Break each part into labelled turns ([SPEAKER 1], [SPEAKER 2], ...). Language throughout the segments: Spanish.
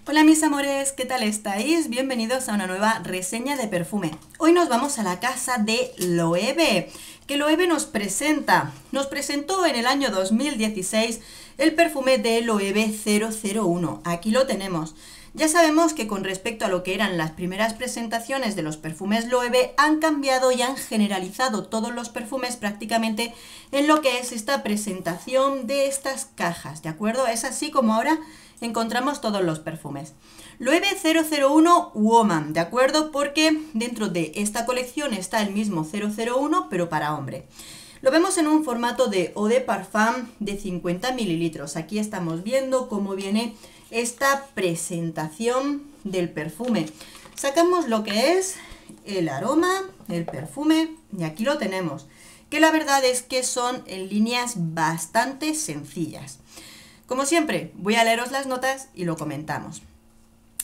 [SPEAKER 1] Hola mis amores, ¿qué tal estáis? Bienvenidos a una nueva reseña de perfume. Hoy nos vamos a la casa de Loewe, que Loewe nos presentó en el año 2016 el perfume de Loewe 001. Aquí lo tenemos. Ya sabemos que con respecto a lo que eran las primeras presentaciones de los perfumes Loewe, han cambiado y han generalizado todos los perfumes prácticamente en lo que es esta presentación de estas cajas, ¿de acuerdo? Es así como ahora encontramos todos los perfumes. Loewe 001 Woman, ¿de acuerdo? Porque dentro de esta colección está el mismo 001, pero para hombre. Lo vemos en un formato de eau de parfum de 50 mililitros. Aquí estamos viendo cómo viene esta presentación del perfume. Sacamos lo que es el aroma, el perfume, y aquí lo tenemos. Que la verdad es que son en líneas bastante sencillas. Como siempre, voy a leeros las notas y lo comentamos.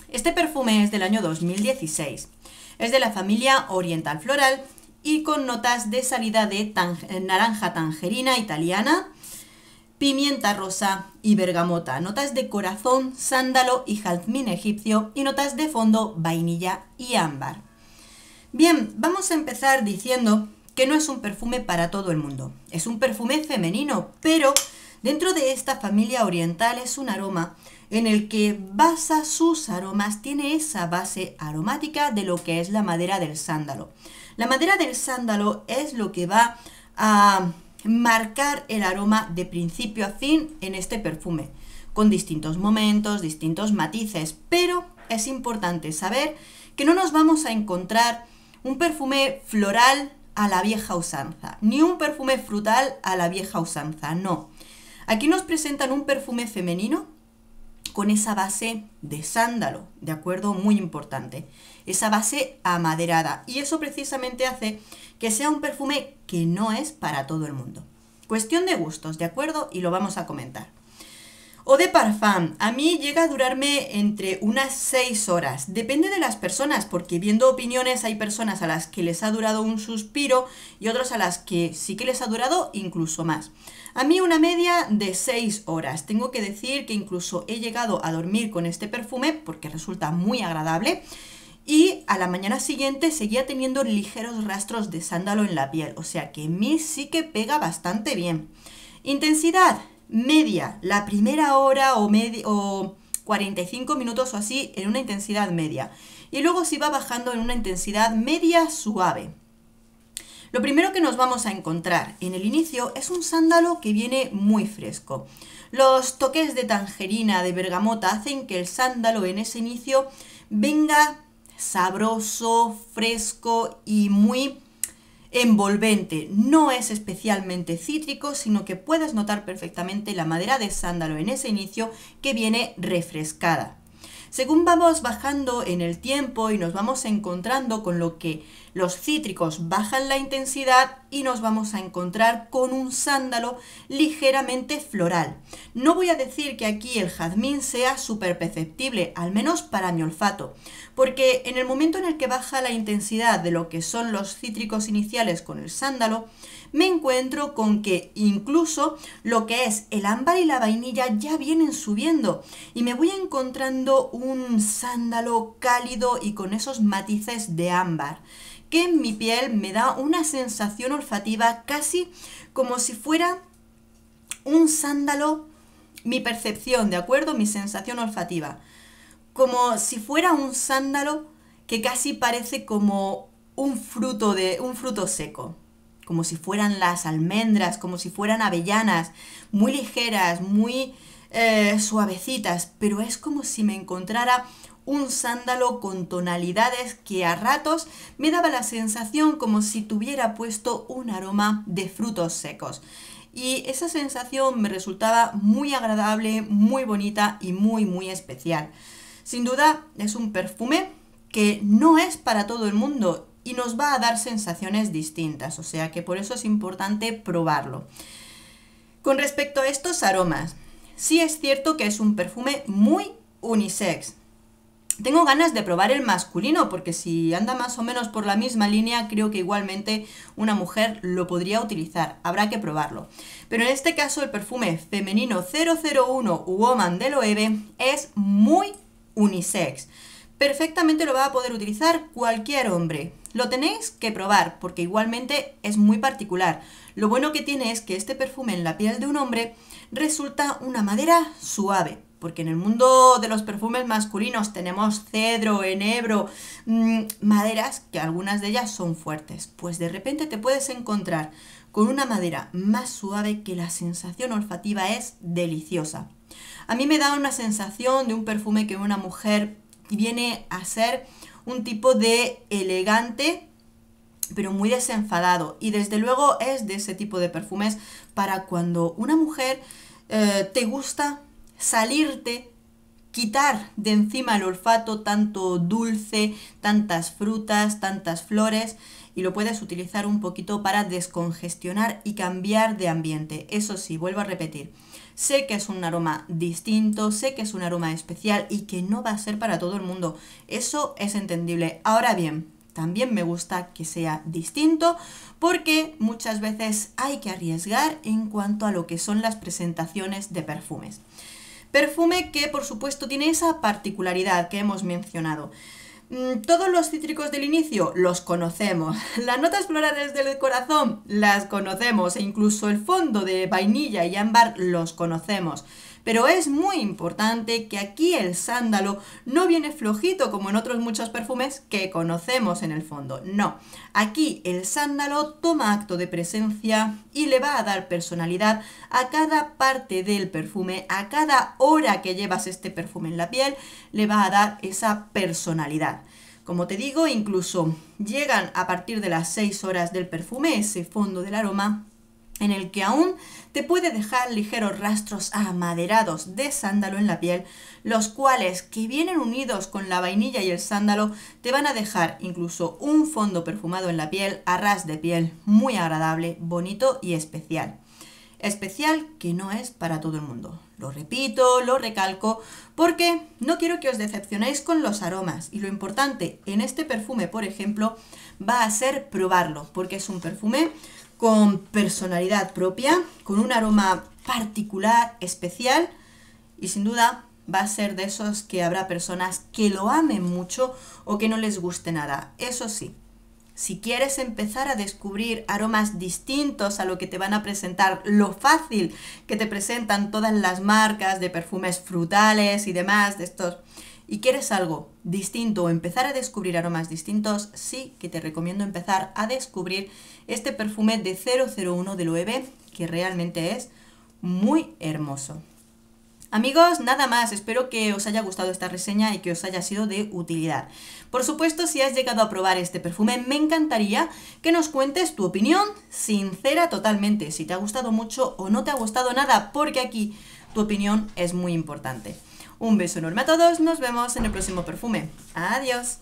[SPEAKER 1] Este perfume es del año 2016. Es de la familia Oriental Floral y con notas de salida de naranja tangerina italiana, pimienta rosa y bergamota, notas de corazón, sándalo y jazmín egipcio y notas de fondo vainilla y ámbar. Bien, vamos a empezar diciendo que no es un perfume para todo el mundo. Es un perfume femenino, pero dentro de esta familia oriental es un aroma en el que basa sus aromas, tiene esa base aromática de lo que es la madera del sándalo. La madera del sándalo es lo que va a marcar el aroma de principio a fin en este perfume, con distintos momentos, distintos matices, pero es importante saber que no nos vamos a encontrar un perfume floral a la vieja usanza, ni un perfume frutal a la vieja usanza, no. Aquí nos presentan un perfume femenino con esa base de sándalo, ¿de acuerdo? Muy importante. Esa base amaderada. Y eso precisamente hace que sea un perfume que no es para todo el mundo. Cuestión de gustos, ¿de acuerdo? Y lo vamos a comentar. Eau de parfum, a mí llega a durarme entre unas 6 horas. Depende de las personas, porque viendo opiniones hay personas a las que les ha durado un suspiro y otros a las que sí que les ha durado incluso más. A mí una media de 6 horas. Tengo que decir que incluso he llegado a dormir con este perfume porque resulta muy agradable y a la mañana siguiente seguía teniendo ligeros rastros de sándalo en la piel. O sea que a mí sí que pega bastante bien. Intensidad media, la primera hora o 45 minutos o así en una intensidad media. Y luego se va bajando en una intensidad media suave. Lo primero que nos vamos a encontrar en el inicio es un sándalo que viene muy fresco. Los toques de tangerina, de bergamota, hacen que el sándalo en ese inicio venga sabroso, fresco y muy envolvente. No es especialmente cítrico, sino que puedes notar perfectamente la madera de sándalo en ese inicio que viene refrescada. Según vamos bajando en el tiempo y nos vamos encontrando con lo que los cítricos bajan la intensidad y nos vamos a encontrar con un sándalo ligeramente floral. No voy a decir que aquí el jazmín sea súper perceptible, al menos para mi olfato, porque en el momento en el que baja la intensidad de lo que son los cítricos iniciales con el sándalo, me encuentro con que incluso lo que es el ámbar y la vainilla ya vienen subiendo y me voy encontrando un sándalo cálido y con esos matices de ámbar que en mi piel me da una sensación olfativa casi como si fuera un sándalo, mi percepción, ¿de acuerdo? Mi sensación olfativa, como si fuera un sándalo que casi parece como un fruto seco, como si fueran las almendras, como si fueran avellanas, muy ligeras, muy suavecitas, pero es como si me encontrara un sándalo con tonalidades que a ratos me daba la sensación como si tuviera puesto un aroma de frutos secos. Y esa sensación me resultaba muy agradable, muy bonita y muy especial. Sin duda es un perfume que no es para todo el mundo y nos va a dar sensaciones distintas, o sea que por eso es importante probarlo. Con respecto a estos aromas, sí es cierto que es un perfume muy unisex. Tengo ganas de probar el masculino porque si anda más o menos por la misma línea, creo que igualmente una mujer lo podría utilizar. Habrá que probarlo. Pero en este caso el perfume femenino 001 Woman de Loewe es muy unisex. Perfectamente lo va a poder utilizar cualquier hombre. Lo tenéis que probar porque igualmente es muy particular. Lo bueno que tiene es que este perfume en la piel de un hombre resulta una madera suave. Porque en el mundo de los perfumes masculinos tenemos cedro, enebro, maderas que algunas de ellas son fuertes. Pues de repente te puedes encontrar con una madera más suave que la sensación olfativa es deliciosa. A mí me da una sensación de un perfume que una mujer viene a ser un tipo de elegante, pero muy desenfadado. Y desde luego es de ese tipo de perfumes para cuando una mujer te gusta salirte, quitar de encima el olfato tanto dulce, tantas frutas, tantas flores, y lo puedes utilizar un poquito para descongestionar y cambiar de ambiente. Eso sí, vuelvo a repetir, sé que es un aroma distinto, sé que es un aroma especial y que no va a ser para todo el mundo. Eso es entendible. Ahora bien, también me gusta que sea distinto porque muchas veces hay que arriesgar en cuanto a lo que son las presentaciones de perfumes. Perfume que por supuesto tiene esa particularidad que hemos mencionado. Todos los cítricos del inicio los conocemos, las notas florales del corazón las conocemos e incluso el fondo de vainilla y ámbar los conocemos. Pero es muy importante que aquí el sándalo no viene flojito como en otros muchos perfumes que conocemos en el fondo. No, aquí el sándalo toma acto de presencia y le va a dar personalidad a cada parte del perfume, a cada hora que llevas este perfume en la piel, le va a dar esa personalidad. Como te digo, incluso llegan a partir de las 6 horas del perfume, ese fondo del aroma, en el que aún te puede dejar ligeros rastros amaderados de sándalo en la piel, los cuales, que vienen unidos con la vainilla y el sándalo, te van a dejar incluso un fondo perfumado en la piel, a ras de piel, muy agradable, bonito y especial. Especial que no es para todo el mundo. Lo repito, lo recalco, porque no quiero que os decepcionéis con los aromas. Y lo importante en este perfume, por ejemplo, va a ser probarlo, porque es un perfume con personalidad propia, con un aroma particular, especial, y sin duda va a ser de esos que habrá personas que lo amen mucho o que no les guste nada. Eso sí, si quieres empezar a descubrir aromas distintos a lo que te van a presentar, lo fácil que te presentan todas las marcas de perfumes frutales y demás, de estos, y quieres algo distinto o empezar a descubrir aromas distintos, sí que te recomiendo empezar a descubrir este perfume de 001 de Loewe, que realmente es muy hermoso. Amigos, nada más, espero que os haya gustado esta reseña y que os haya sido de utilidad. Por supuesto, si has llegado a probar este perfume, me encantaría que nos cuentes tu opinión sincera totalmente, si te ha gustado mucho o no te ha gustado nada, porque aquí tu opinión es muy importante. Un beso enorme a todos, nos vemos en el próximo perfume. Adiós.